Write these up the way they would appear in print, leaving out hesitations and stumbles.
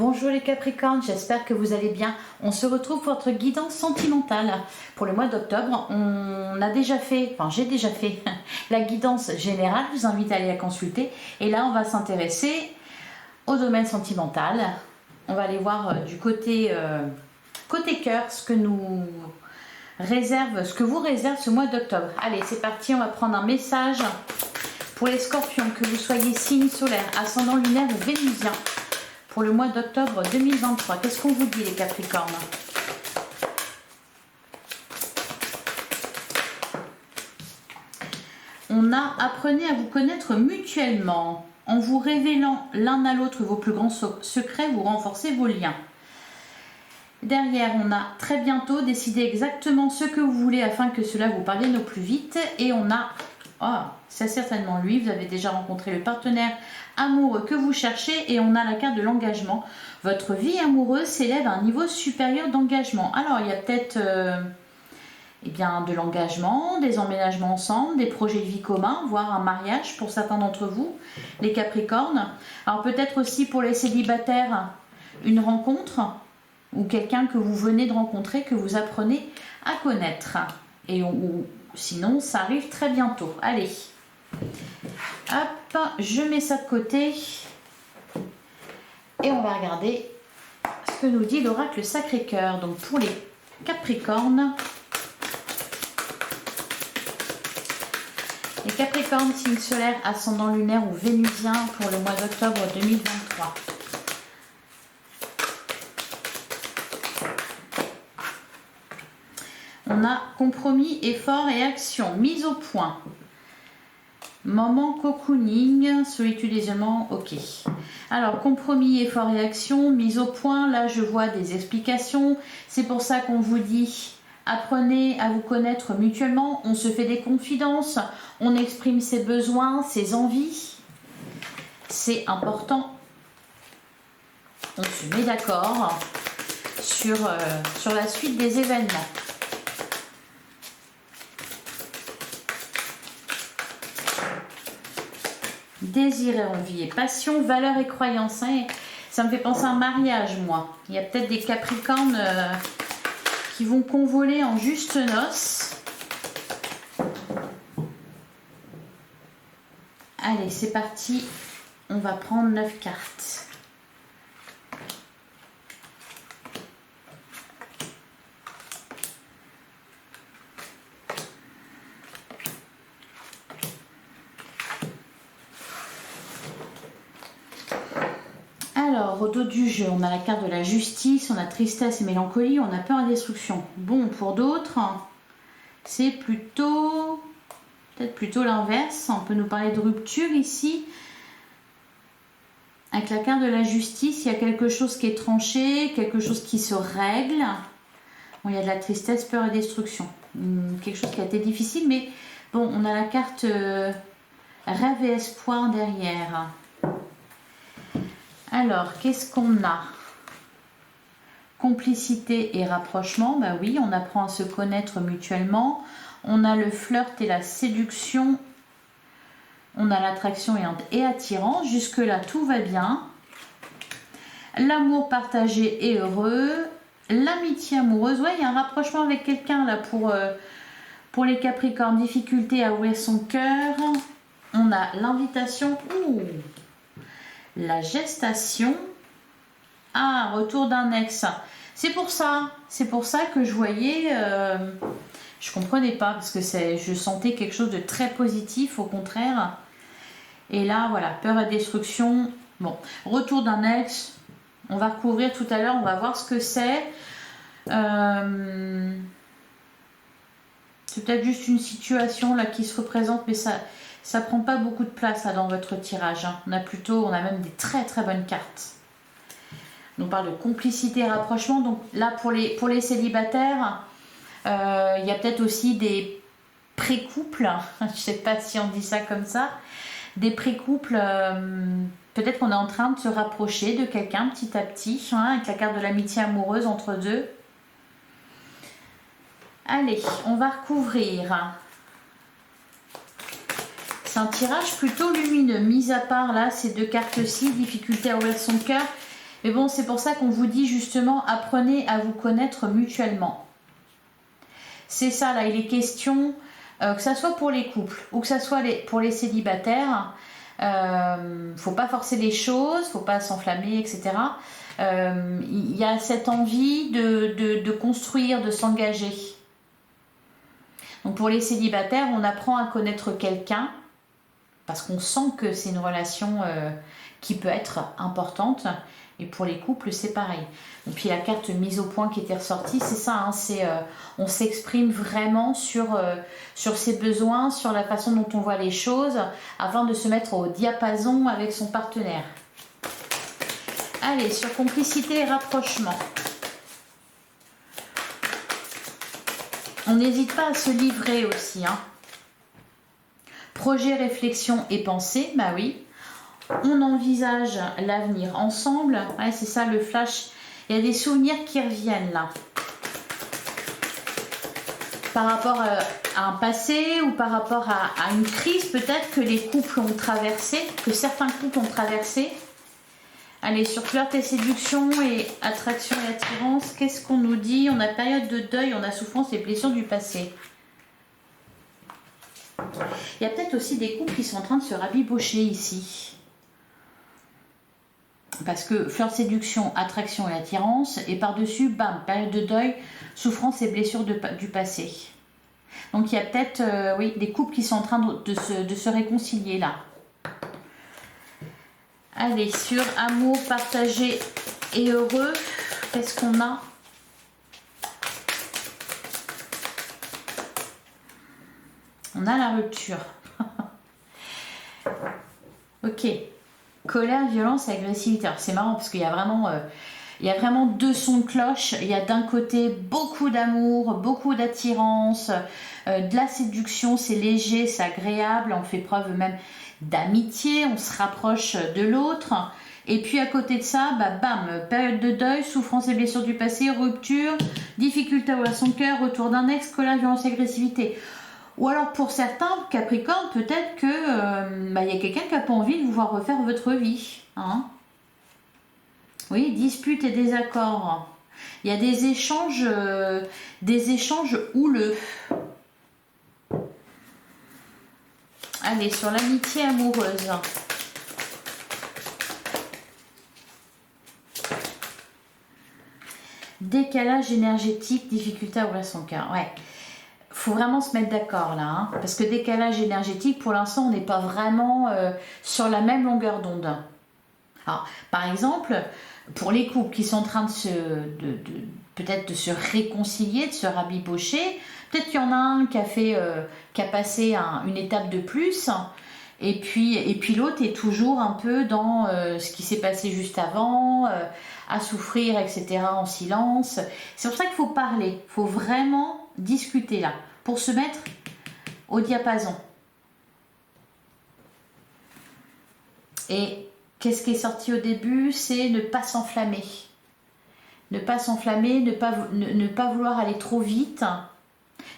Bonjour les Capricornes, j'espère que vous allez bien. On se retrouve pour votre guidance sentimentale pour le mois d'octobre. J'ai déjà fait la guidance générale, je vous invite à aller la consulter. Et là, on va s'intéresser au domaine sentimental. On va aller voir du côté cœur ce que vous réserve ce mois d'octobre. Allez, c'est parti, on va prendre un message pour les scorpions, que vous soyez signe solaire, ascendant lunaire ou vénusien. Pour le mois d'octobre 2023, qu'est-ce qu'on vous dit les Capricornes? Apprenez à vous connaître mutuellement. En vous révélant l'un à l'autre vos plus grands secrets, vous renforcez vos liens. Derrière, on a très bientôt décidé exactement ce que vous voulez afin que cela vous parvienne au plus vite. Et on a, c'est certainement lui, vous avez déjà rencontré le partenaire amoureux que vous cherchez et on a la carte de l'engagement. Votre vie amoureuse s'élève à un niveau supérieur d'engagement. Alors, il y a peut-être de l'engagement, des emménagements ensemble, des projets de vie communs, voire un mariage pour certains d'entre vous, les Capricornes. Alors, peut-être aussi pour les célibataires, une rencontre ou quelqu'un que vous venez de rencontrer, que vous apprenez à connaître. Ou sinon, ça arrive très bientôt. Allez, hop, je mets ça de côté et on va regarder ce que nous dit l'oracle Sacré-Cœur. Donc pour les Capricornes, signe solaire, ascendant lunaire ou vénusien pour le mois d'octobre 2023. On a compromis, effort et action, mise au point. Moment cocooning, solitude, isolement, ok. Alors, compromis, effort et action, mise au point, là je vois des explications. C'est pour ça qu'on vous dit, apprenez à vous connaître mutuellement, on se fait des confidences, on exprime ses besoins, ses envies. C'est important. On se met d'accord sur la suite des événements. Désir et envie et passion, valeurs et croyances. Hein. Ça me fait penser à un mariage, moi. Il y a peut-être des Capricornes qui vont convoler en juste noces. Allez, c'est parti. On va prendre 9 cartes. Alors, au dos du jeu, on a la carte de la justice, on a tristesse et mélancolie, on a peur et destruction. Bon, pour d'autres, c'est peut-être plutôt l'inverse. On peut nous parler de rupture ici. Avec la carte de la justice, il y a quelque chose qui est tranché, quelque chose qui se règle. Bon, il y a de la tristesse, peur et destruction. Quelque chose qui a été difficile, mais bon, on a la carte rêve et espoir derrière. Alors, qu'est-ce qu'on a? Complicité et rapprochement, bah oui, on apprend à se connaître mutuellement. On a le flirt et la séduction. On a l'attraction et attirance. Jusque-là, tout va bien. L'amour partagé et heureux. L'amitié amoureuse. Ouais, il y a un rapprochement avec quelqu'un là pour les Capricornes. Difficulté à ouvrir son cœur. On a l'invitation. La gestation. Retour d'un ex. C'est pour ça que je voyais, je comprenais pas parce que je sentais quelque chose de très positif au contraire. Et là, voilà, peur et destruction. Bon, retour d'un ex. On va recouvrir tout à l'heure, on va voir ce que c'est. C'est peut-être juste une situation là qui se représente, mais ça prend pas beaucoup de place là, dans votre tirage. Hein. On a même des très très bonnes cartes. On parle de complicité et rapprochement. Donc là, pour les célibataires, il y a peut-être aussi des pré-couples. Je ne sais pas si on dit ça comme ça. Des pré-couples, peut-être qu'on est en train de se rapprocher de quelqu'un petit à petit, avec la carte de l'amitié amoureuse entre deux. Allez, on va recouvrir. C'est un tirage plutôt lumineux. Mis à part là, ces deux cartes-ci, difficulté à ouvrir son cœur. Mais bon, c'est pour ça qu'on vous dit justement, apprenez à vous connaître mutuellement. C'est ça, là, il est question, que ça soit pour les couples ou que ça soit pour les célibataires, faut pas forcer les choses, faut pas s'enflammer, etc. Il y a cette envie de construire, de s'engager. Donc pour les célibataires, on apprend à connaître quelqu'un parce qu'on sent que c'est une relation qui peut être importante. Et pour les couples, c'est pareil. Et puis la carte mise au point qui était ressortie, c'est ça, hein, on s'exprime vraiment sur ses besoins, sur la façon dont on voit les choses, afin de se mettre au diapason avec son partenaire. Allez, sur complicité et rapprochement. On n'hésite pas à se livrer aussi. Hein. Projet, réflexion et pensée, bah oui. On envisage l'avenir ensemble. Ouais, c'est ça le flash. Il y a des souvenirs qui reviennent là. Par rapport à un passé ou par rapport à une crise peut-être que les couples ont traversé, que certains couples ont traversé. Allez, sur flirte et séduction et attraction et attirance, qu'est-ce qu'on nous dit? On a période de deuil, on a souffrance et blessures du passé. Il y a peut-être aussi des couples qui sont en train de se rabibocher ici. Parce que fleur de séduction, attraction et attirance, et par-dessus, bam, période de deuil, souffrance et blessures du passé. Donc il y a peut-être oui, des couples qui sont en train de se réconcilier là. Allez, sur amour, partagé et heureux, qu'est-ce qu'on a? On a la rupture. Ok. Colère, violence et agressivité. Alors c'est marrant parce qu'il y a vraiment deux sons de cloche. Il y a d'un côté beaucoup d'amour, beaucoup d'attirance, de la séduction, c'est léger, c'est agréable, on fait preuve même d'amitié, on se rapproche de l'autre. Et puis à côté de ça, bah, bam, période de deuil, souffrance et blessures du passé, rupture, difficulté à ouvrir son cœur, retour d'un ex, colère, violence et agressivité. Ou alors pour certains, Capricorne, peut-être que y a quelqu'un qui n'a pas envie de vous voir refaire votre vie. Hein, oui, disputes et désaccords. Il y a des échanges houleux. Allez, sur l'amitié amoureuse. Décalage énergétique, difficulté à ouvrir son cœur. Ouais. Faut vraiment se mettre d'accord là, hein, parce que décalage énergétique, pour l'instant, on n'est pas vraiment sur la même longueur d'onde. Alors, par exemple, pour les couples qui sont en train peut-être de se réconcilier, de se rabibocher, peut-être qu'il y en a un qui a passé une étape de plus, et puis l'autre est toujours un peu dans ce qui s'est passé juste avant, à souffrir, etc., en silence. C'est pour ça qu'il faut parler, il faut vraiment discuter là, pour se mettre au diapason. Et qu'est-ce qui est sorti au début? C'est ne pas s'enflammer. Ne pas s'enflammer, ne pas vouloir aller trop vite,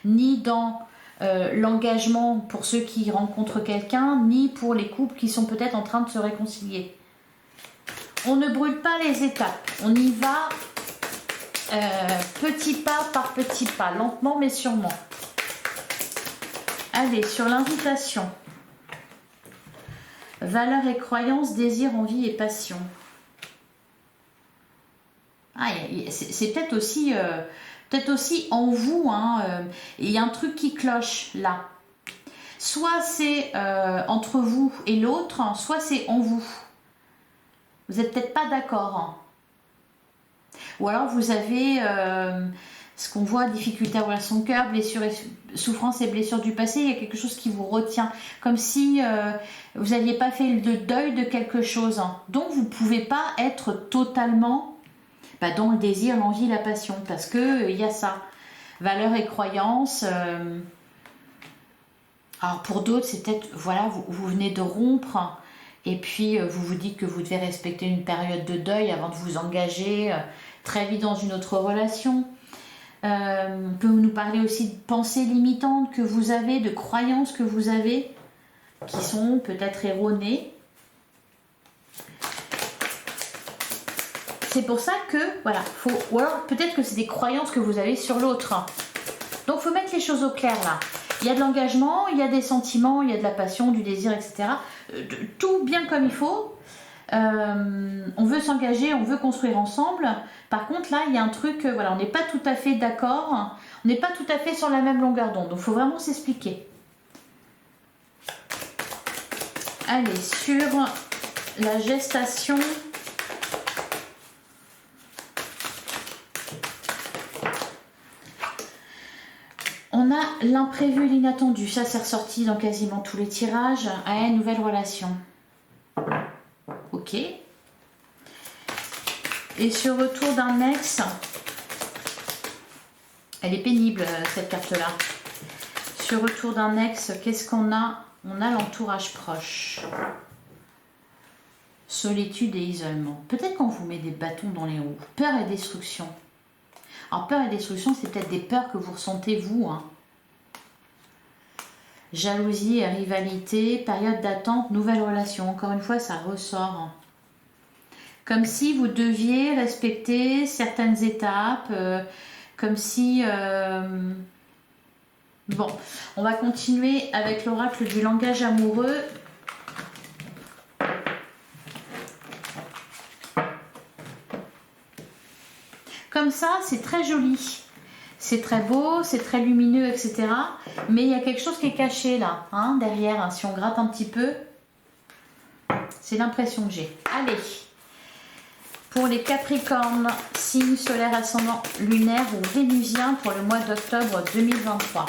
ni dans l'engagement pour ceux qui rencontrent quelqu'un, ni pour les couples qui sont peut-être en train de se réconcilier. On ne brûle pas les étapes, on y va petit pas par petit pas, lentement mais sûrement. Allez, sur l'invitation. Valeurs et croyances, désir, envie et passion. Ah, c'est peut-être aussi en vous, hein, il y a un truc qui cloche là. Soit c'est entre vous et l'autre, soit c'est en vous. Vous n'êtes peut-être pas d'accord. Hein. Ou alors vous avez ce qu'on voit, difficulté à ouvrir son cœur, blessures souffrance et blessures du passé, il y a quelque chose qui vous retient, comme si vous n'aviez pas fait le deuil de quelque chose. Hein. Donc vous ne pouvez pas être totalement dans le désir, l'envie, la passion, parce que il y a ça. Valeurs et croyances. Alors pour d'autres, c'est peut-être, voilà, vous venez de rompre, et puis vous vous dites que vous devez respecter une période de deuil avant de vous engager très vite dans une autre relation. On peut nous parler aussi de pensées limitantes que vous avez, de croyances que vous avez, qui sont peut-être erronées. c'est pour ça que, voilà, ou alors peut-être que c'est des croyances que vous avez sur l'autre. Donc, il faut mettre les choses au clair là. Il y a de l'engagement, il y a des sentiments, il y a de la passion, du désir, etc. Tout bien comme il faut. On veut s'engager, on veut construire ensemble. Par contre, là, il y a un truc, voilà, on n'est pas tout à fait d'accord. On n'est pas tout à fait sur la même longueur d'onde. Donc, il faut vraiment s'expliquer. Allez, sur la gestation. On a l'imprévu et l'inattendu. Ça, c'est ressorti dans quasiment tous les tirages. Ah, nouvelle relation. Ok. Et sur retour d'un ex, elle est pénible, cette carte-là. Sur retour d'un ex, qu'est-ce qu'on a? On a l'entourage proche. Solitude et isolement. Peut-être qu'on vous met des bâtons dans les roues. Peur et destruction. Alors, peur et destruction, c'est peut-être des peurs que vous ressentez, vous. Hein. Jalousie et rivalité, période d'attente, nouvelle relation. Encore une fois, ça ressort. Comme si vous deviez respecter certaines étapes. Comme si... Bon, on va continuer avec l'oracle du langage amoureux. Comme ça, c'est très joli. C'est très beau, c'est très lumineux, etc. Mais il y a quelque chose qui est caché là, hein, derrière. Hein, si on gratte un petit peu, c'est l'impression que j'ai. Allez, pour les Capricornes, signe solaire ascendant lunaire ou vénusien pour le mois d'octobre 2023.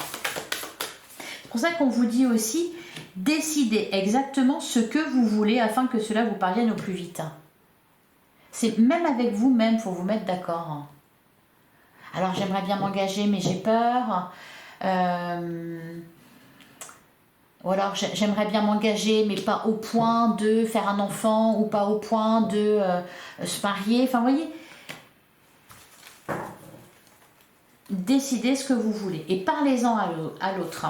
C'est pour ça qu'on vous dit aussi, décidez exactement ce que vous voulez afin que cela vous parvienne au plus vite. C'est même avec vous-même, il faut vous mettre d'accord. Alors j'aimerais bien m'engager mais j'ai peur. Ou alors j'aimerais bien m'engager mais pas au point de faire un enfant ou pas au point de se marier. Enfin vous voyez, décidez ce que vous voulez et parlez-en à l'autre.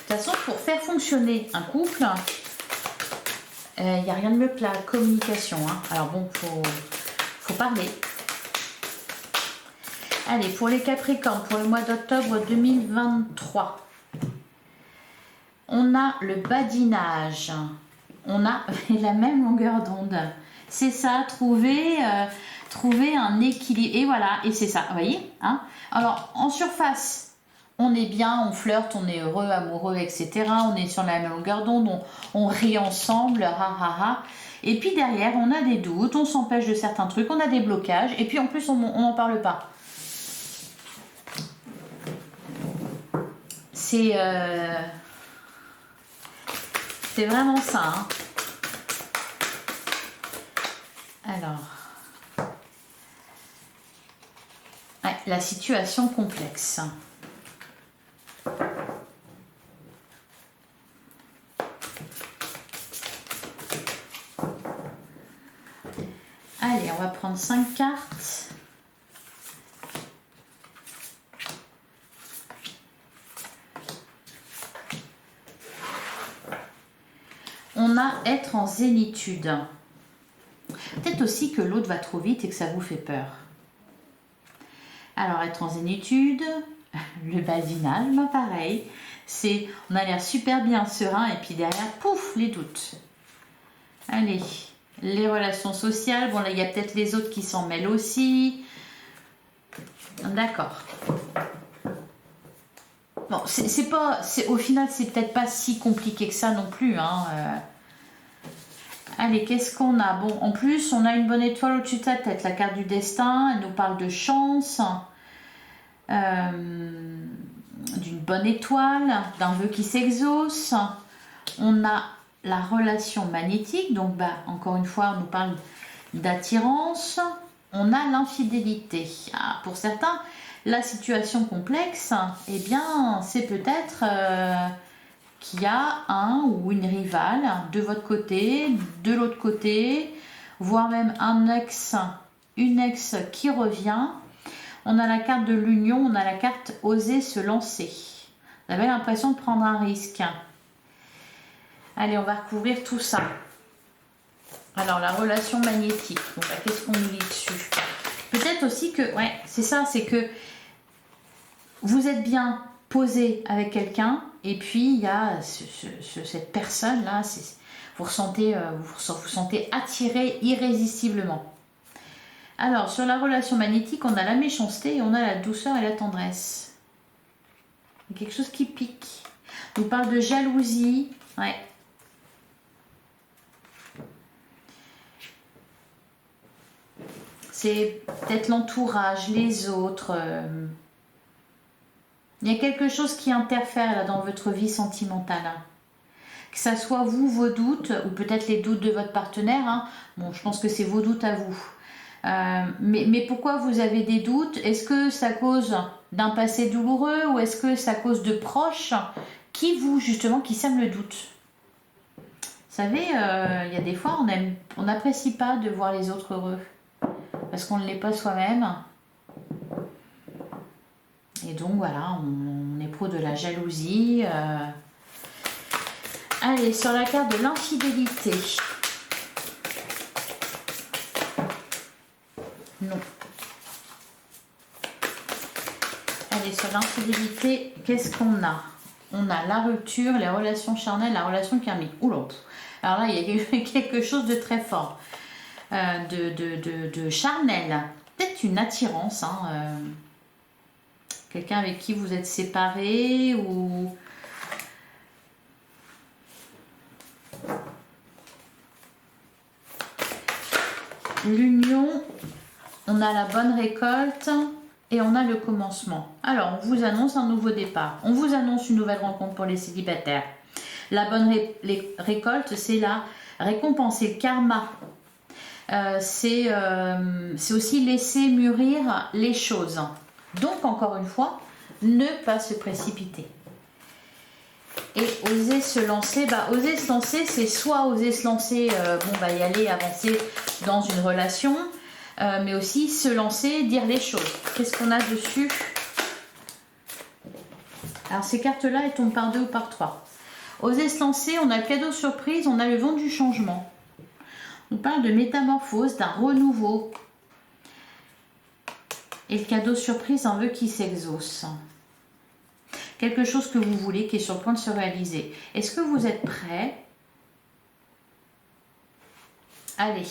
De toute façon, pour faire fonctionner un couple, il n'y a rien de mieux que la communication. Hein. Alors bon, faut parler. Allez, pour les Capricornes, pour le mois d'octobre 2023, on a le badinage. On a la même longueur d'onde. C'est ça, trouver un équilibre. Et voilà, et c'est ça, vous voyez hein. Alors, en surface, on est bien, on flirte, on est heureux, amoureux, etc. On est sur la même longueur d'onde, on rit ensemble, ha ha ha. Et puis derrière, on a des doutes, on s'empêche de certains trucs, on a des blocages, et puis en plus, on n'en parle pas. C'est vraiment ça. Hein. Alors, ouais, la situation complexe. Allez, on va prendre 5 cartes. On a être en zénitude. Peut-être aussi que l'autre va trop vite et que ça vous fait peur. Alors, être en zénitude, le badinage, ben pareil. On a l'air super bien serein et puis derrière, pouf, les doutes. Allez, les relations sociales. Bon, là, il y a peut-être les autres qui s'en mêlent aussi. D'accord. Bon, au final, c'est peut-être pas si compliqué que ça non plus. Hein. Allez, qu'est-ce qu'on a? Bon, en plus, on a une bonne étoile au-dessus de sa tête. La carte du destin, elle nous parle de chance, d'une bonne étoile, d'un vœu qui s'exauce. On a la relation magnétique, donc encore une fois, on nous parle d'attirance. On a l'infidélité. Ah, pour certains, la situation complexe, eh bien, c'est peut-être qu'il y a un ou une rivale de votre côté, de l'autre côté, voire même une ex qui revient. On a la carte de l'union, on a la carte oser se lancer. Vous avez l'impression de prendre un risque. Allez, on va recouvrir tout ça. Alors, la relation magnétique. Donc, qu'est-ce qu'on nous dit dessus? Peut-être aussi que, ouais, c'est ça, c'est que vous êtes bien posé avec quelqu'un et puis il y a cette personne-là, vous vous sentez attiré irrésistiblement. Alors, sur la relation magnétique, on a la méchanceté et on a la douceur et la tendresse. Il y a quelque chose qui pique. On parle de jalousie, ouais. C'est peut-être l'entourage, les autres. Il y a quelque chose qui interfère là dans votre vie sentimentale. Hein. Que ça soit vous, vos doutes, ou peut-être les doutes de votre partenaire. Hein. Bon, je pense que c'est vos doutes à vous. Mais pourquoi vous avez des doutes? Est-ce que ça cause d'un passé douloureux ou est-ce que ça cause de proches qui qui sèment le doute? Vous savez, il y a des fois, on n'apprécie pas de voir les autres heureux parce qu'on ne l'est pas soi-même. Et donc voilà, on éprouve de la jalousie. Allez, sur la carte de l'infidélité. Non. Allez, sur l'infidélité, qu'est-ce qu'on a? On a la rupture, les relations charnelles, la relation karmique. Oula. Alors là, il y a quelque chose de très fort. De charnel. Peut-être une attirance. Hein, quelqu'un avec qui vous êtes séparés ou... L'union, on a la bonne récolte et on a le commencement. Alors, on vous annonce un nouveau départ. On vous annonce une nouvelle rencontre pour les célibataires. La bonne récolte, c'est la récompense, c'est le karma. C'est aussi laisser mûrir les choses. Donc, encore une fois, ne pas se précipiter. Et oser se lancer, oser se lancer, c'est soit oser se lancer, y aller, avancer dans une relation, mais aussi se lancer, dire les choses. Qu'est-ce qu'on a dessus? Alors ces cartes-là, elles tombent par 2 ou par 3. Oser se lancer, on a le cadeau surprise, on a le vent du changement. On parle de métamorphose, d'un renouveau. Et le cadeau surprise, un vœu qui s'exauce. Quelque chose que vous voulez, qui est sur le point de se réaliser. Est-ce que vous êtes prêts? Allez.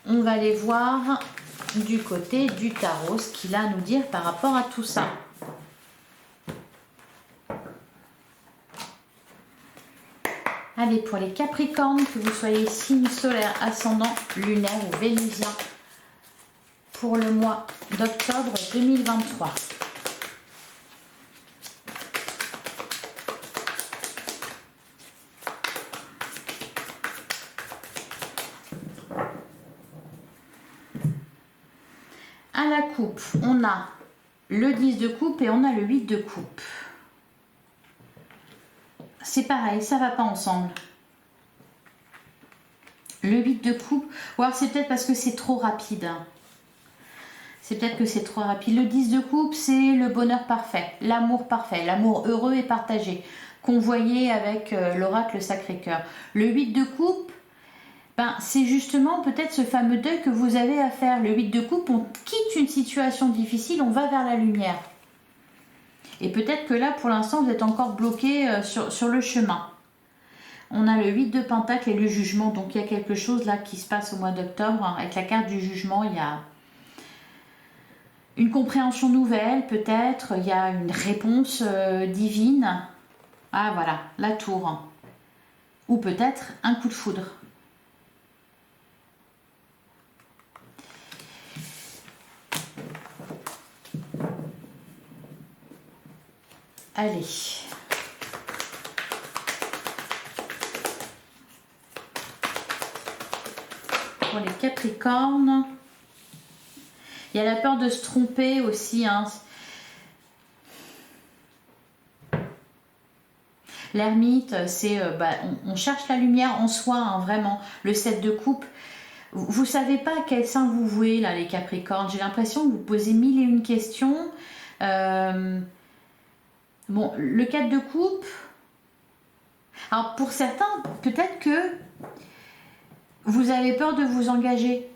On va aller voir du côté du tarot ce qu'il a à nous dire par rapport à tout ça. Allez, pour les Capricornes, que vous soyez signe solaire, ascendant, lunaire ou vénusien, pour le mois d'octobre 2023. À la coupe, on a le 10 de coupe et on a le 8 de coupe. C'est pareil, ça va pas ensemble. Le 8 de coupe, ou alors c'est peut-être parce que c'est trop rapide. C'est peut-être que c'est trop rapide. Le 10 de coupe, c'est le bonheur parfait, l'amour heureux et partagé, convoyé avec l'oracle Sacré-Cœur. Le 8 de coupe, c'est justement peut-être ce fameux deuil que vous avez à faire. Le 8 de coupe, on quitte une situation difficile, on va vers la lumière. Et peut-être que là, pour l'instant, vous êtes encore bloqué sur le chemin. On a le 8 de pentacle et le jugement. Donc, il y a quelque chose là qui se passe au mois d'octobre. Hein. Avec la carte du jugement, il y a une compréhension nouvelle, peut-être. Il y a une réponse divine. Ah, voilà, la tour. Ou peut-être un coup de foudre. Allez. Pour les Capricornes, il y a la peur de se tromper aussi. Hein. L'ermite, c'est on cherche la lumière en soi, hein, vraiment. Le 7 de coupe. Vous ne savez pas à quel sein vous vouez, là, les Capricornes. J'ai l'impression que vous posez 1001 questions. Bon, le 4 de coupe, Alors pour certains, peut-être que vous avez peur de vous engager.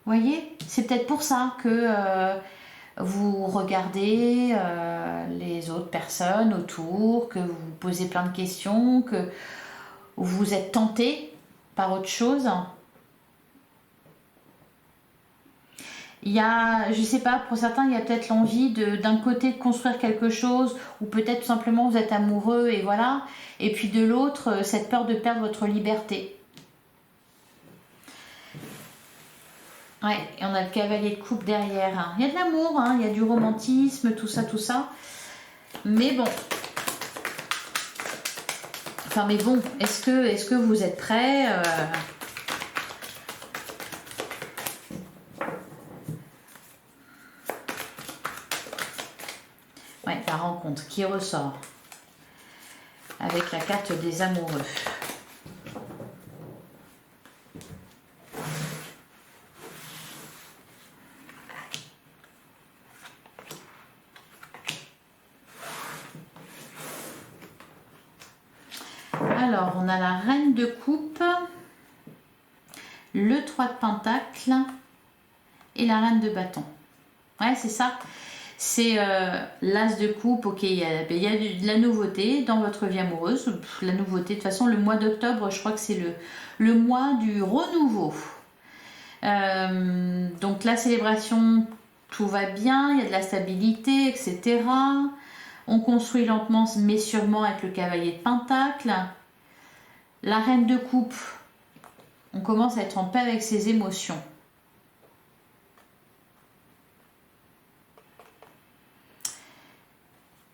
Vous voyez, c'est peut-être pour ça que vous regardez les autres personnes autour, que vous vous posez plein de questions, que vous êtes tenté par autre chose. Il y a, je sais pas, pour certains, il y a peut-être l'envie d'un côté de construire quelque chose, ou peut-être tout simplement vous êtes amoureux et voilà, et puis de l'autre, cette peur de perdre votre liberté. Ouais, et on a le cavalier de coupe derrière. Il y a de l'amour, hein, il y a du romantisme, tout ça, tout ça. Mais bon. Enfin, mais bon, est-ce que vous êtes prêts Ouais, la rencontre qui ressort avec la carte des amoureux. Alors, on a la reine de coupe, le 3 de pentacle et la reine de bâton. Ouais, c'est ça. C'est l'as de coupe, ok, il y a de la nouveauté dans votre vie amoureuse. La nouveauté, de toute façon, le mois d'octobre, je crois que c'est le mois du renouveau. Donc la célébration, tout va bien, il y a de la stabilité, etc. On construit lentement mais sûrement avec le cavalier de pentacle. La reine de coupe, on commence à être en paix avec ses émotions.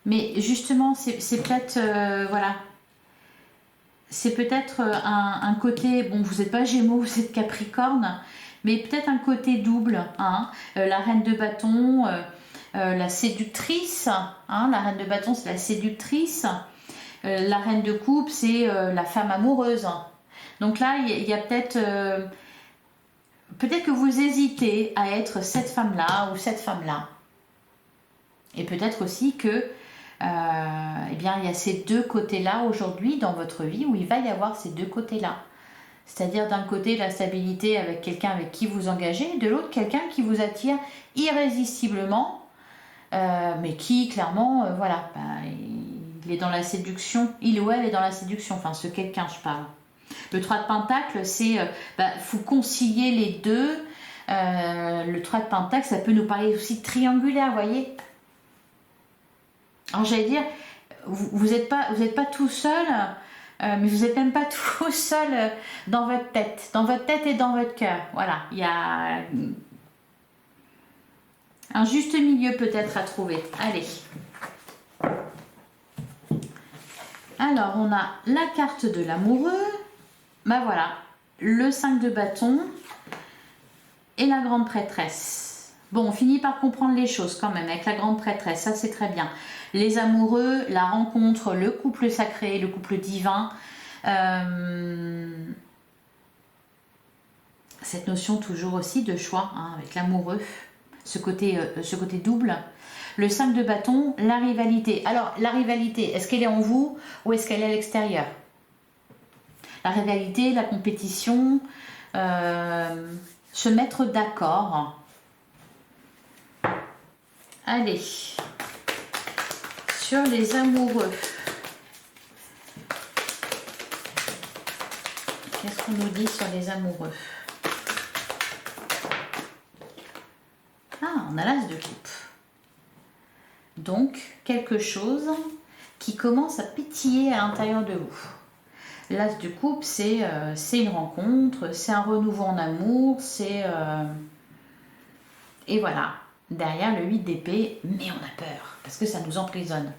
Mais justement, c'est peut-être, voilà, c'est peut-être un côté, bon, vous n'êtes pas Gémeaux, vous êtes Capricorne, mais peut-être un côté double, hein. La reine de bâton, la séductrice, hein, la reine de bâton, c'est la séductrice. La reine de coupe, c'est la femme amoureuse. Donc là, il y a peut-être que vous hésitez à être cette femme-là ou cette femme-là. Et peut-être aussi que eh bien, il y a ces deux côtés-là aujourd'hui dans votre vie où il va y avoir ces deux côtés-là. C'est-à-dire d'un côté la stabilité avec quelqu'un avec qui vous engagez, et de l'autre quelqu'un qui vous attire irrésistiblement, mais qui clairement, voilà, il est dans la séduction, il ou elle est dans la séduction, enfin ce quelqu'un je parle. Le 3 de pentacle, c'est, faut concilier les deux. Le 3 de pentacle, ça peut nous parler aussi de triangulaire, vous voyez. Alors j'allais dire, vous n'êtes pas tout seul, mais vous n'êtes même pas tout seul dans votre tête et dans votre cœur. Voilà, il y a un juste milieu peut-être à trouver. Allez. Alors on a la carte de l'amoureux, ben voilà, le 5 de bâton et la grande prêtresse. Bon, on finit par comprendre les choses quand même avec la grande prêtresse, ça c'est très bien. Les amoureux, la rencontre, le couple sacré, le couple divin. Cette notion toujours aussi de choix, hein, avec l'amoureux, ce côté double. Le 5 de bâton, la rivalité. Alors, la rivalité, est-ce qu'elle est en vous ou est-ce qu'elle est à l'extérieur? La rivalité, la compétition, se mettre d'accord. Allez. Sur les amoureux. Qu'est-ce qu'on nous dit sur les amoureux? Ah, on a l'as de coupe. Donc, quelque chose qui commence à pétiller à l'intérieur de vous. L'as de coupe, c'est une rencontre, c'est un renouveau en amour, c'est... Et voilà, derrière le 8 d'épée, mais on a peur, parce que ça nous emprisonne.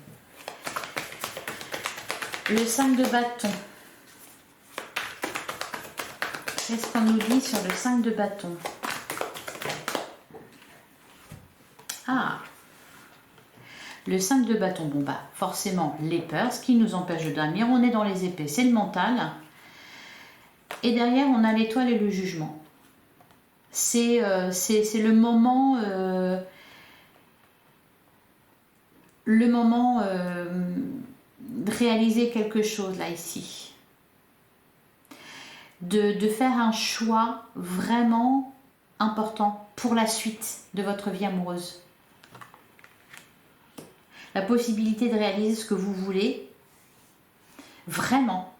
Le 5 de bâton. Qu'est-ce qu'on nous dit sur le 5 de bâton? Ah, le 5 de bâton, bon bah forcément les peurs, ce qui nous empêche de dormir, on est dans les épées, c'est le mental. Et derrière on a l'étoile et le jugement. C'est le moment de réaliser quelque chose là ici. De faire un choix vraiment important pour la suite de votre vie amoureuse. La possibilité de réaliser ce que vous voulez, vraiment.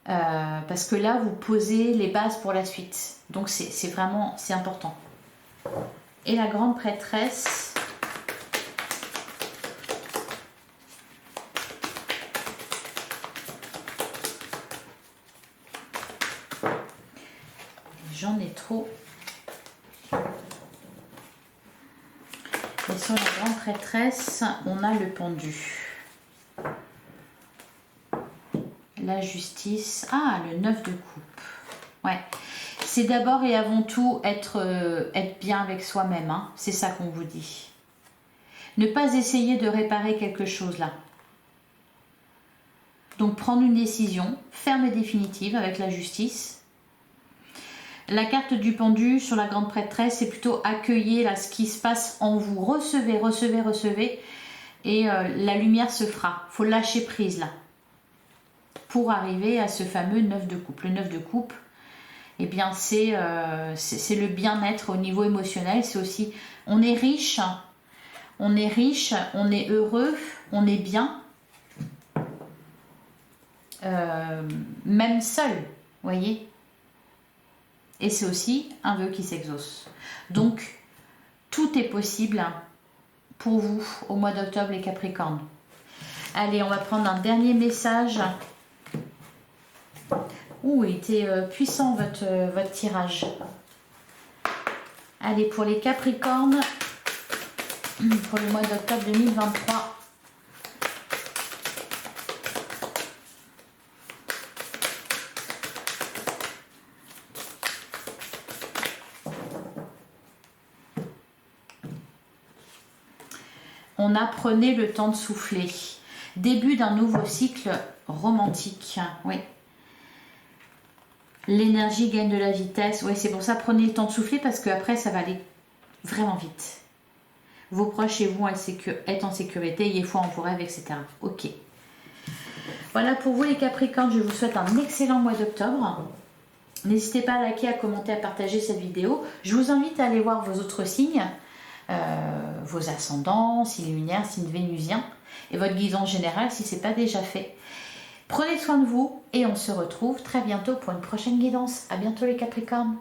Parce que là, vous posez les bases pour la suite. Donc c'est vraiment, c'est important. Et la grande prêtresse. J'en ai trop. Et sur la grande prêtresse, on a le pendu. La justice. Ah, le 9 de coupe. Ouais. C'est d'abord et avant tout être bien avec soi-même. Hein. C'est ça qu'on vous dit. Ne pas essayer de réparer quelque chose là. Donc prendre une décision ferme et définitive avec la justice. La carte du pendu sur la grande prêtresse, c'est plutôt accueillir là, ce qui se passe en vous. Recevez, recevez, recevez. Et la lumière se fera. Il faut lâcher prise là. Pour arriver à ce fameux 9 de coupe. Le 9 de coupe, eh bien c'est le bien-être au niveau émotionnel. C'est aussi, on est riche, on est heureux, on est bien. Même seul, voyez. Et c'est aussi un vœu qui s'exauce. Donc, tout est possible pour vous au mois d'octobre, les Capricornes. Allez, on va prendre un dernier message. Ouh, il était puissant votre tirage. Allez, pour les Capricornes, pour le mois d'octobre 2023. On a prenez le temps de souffler. Début d'un nouveau cycle romantique. Oui. L'énergie gagne de la vitesse. Oui, c'est pour ça, prenez le temps de souffler parce qu'après, ça va aller vraiment vite. Vos proches et vous être en sécurité, ayez foi en vos rêves, etc. Ok. Voilà pour vous les Capricornes, je vous souhaite un excellent mois d'octobre. N'hésitez pas à liker, à commenter, à partager cette vidéo. Je vous invite à aller voir vos autres signes. Vos ascendants, signes lunaires, signes vénusiens et votre guidance générale si ce n'est pas déjà fait. Prenez soin de vous et on se retrouve très bientôt pour une prochaine guidance. À bientôt les Capricornes.